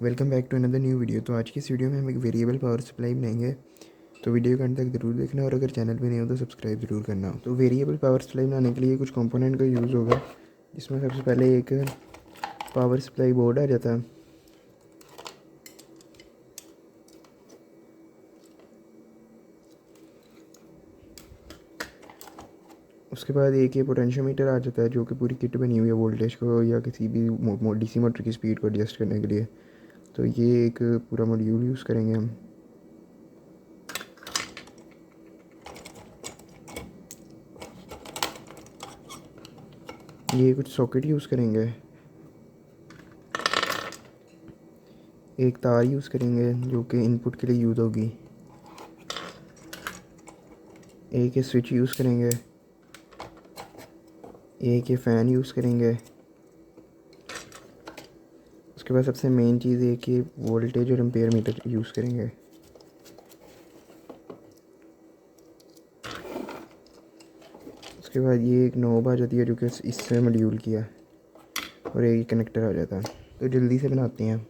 Welcome back to another new video. तो आज की इस वीडियो में हम एक वेरिएबल पावर सप्लाई बनाएंगे। तो वीडियो को अंत तक ज़रूर देखना और अगर चैनल पे नहीं हो तो सब्सक्राइब ज़रूर करना। तो वेरिएबल पावर सप्लाई बनाने के लिए कुछ कंपोनेंट का यूज़ होगा, जिसमें सबसे पहले एक पावर सप्लाई बोर्ड आ जाता है। उसके बाद एक ये पोटेंशियोमीटर आ जाता है, जो कि पूरी किट बनी हुई है वोल्टेज को या किसी भी डीसी मोटर की स्पीड को एडजस्ट करने के लिए। तो ये एक पूरा मॉड्यूल यूज़ करेंगे हम। ये कुछ सॉकेट यूज़ करेंगे, एक तार यूज़ करेंगे जो कि इनपुट के लिए यूज़ होगी, एक ये स्विच यूज़ करेंगे, एक ये फ़ैन यूज़ करेंगे। उसके बाद सबसे मेन चीज़ एक ये वोल्टेज और एम्पेयर मीटर यूज़ करेंगे। उसके बाद ये एक नॉब आ जाती है जो कि इससे मॉड्यूल किया है, और एक कनेक्टर आ जाता है। तो जल्दी से बनाते हैं।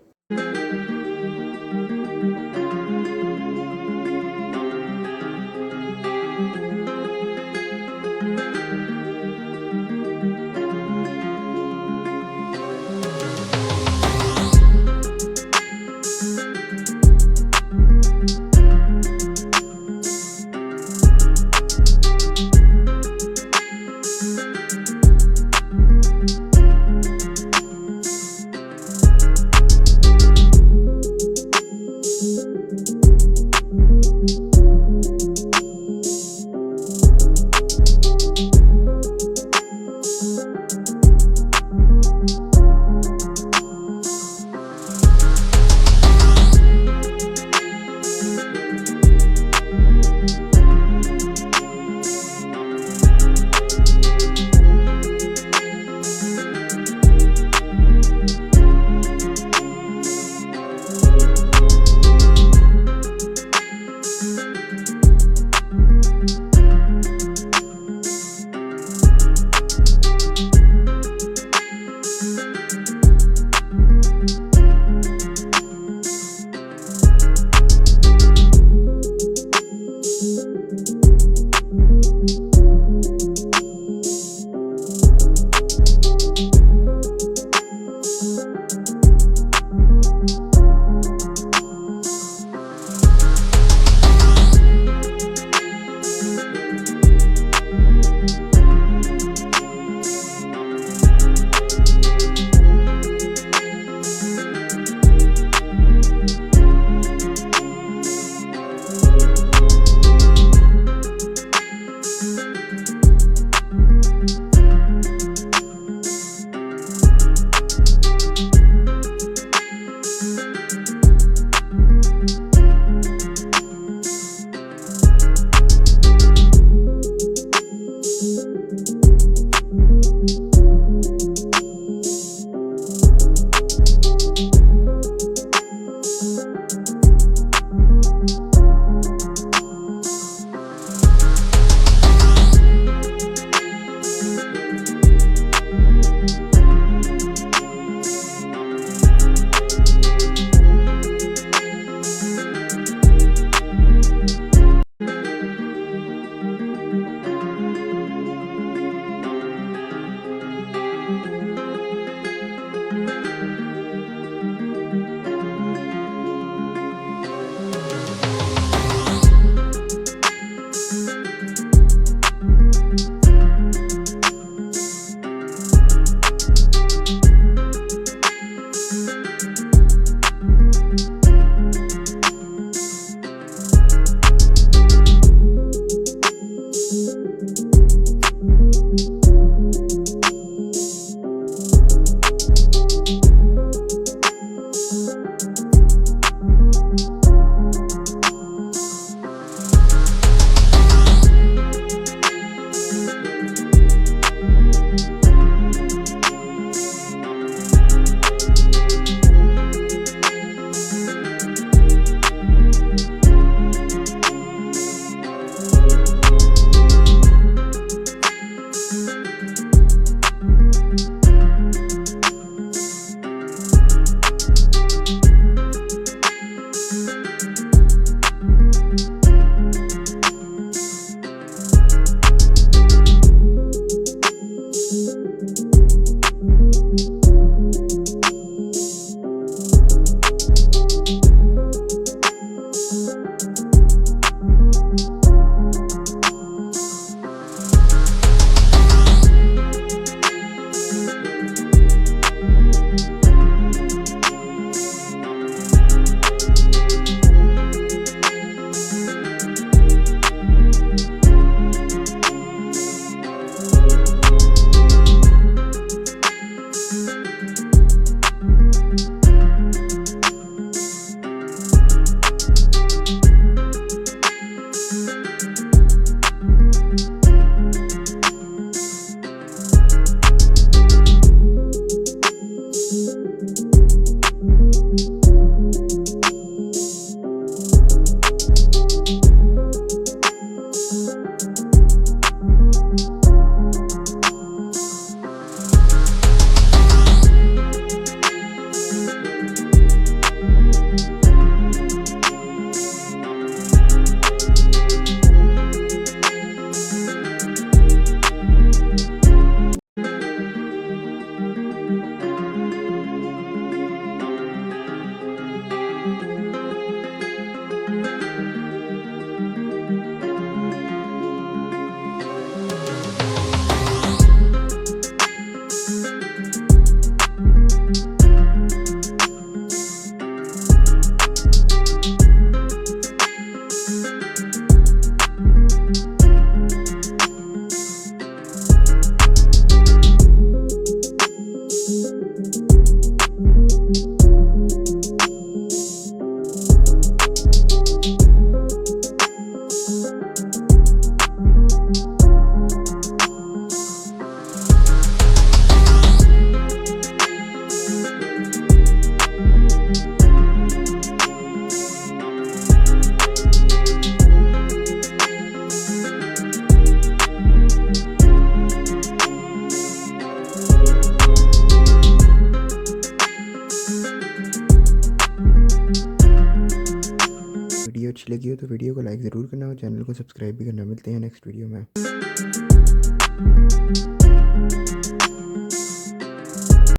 वीडियो अच्छी लगी हो तो वीडियो को लाइक ज़रूर करना और चैनल को सब्सक्राइब भी करना। मिलते हैं नेक्स्ट वीडियो में।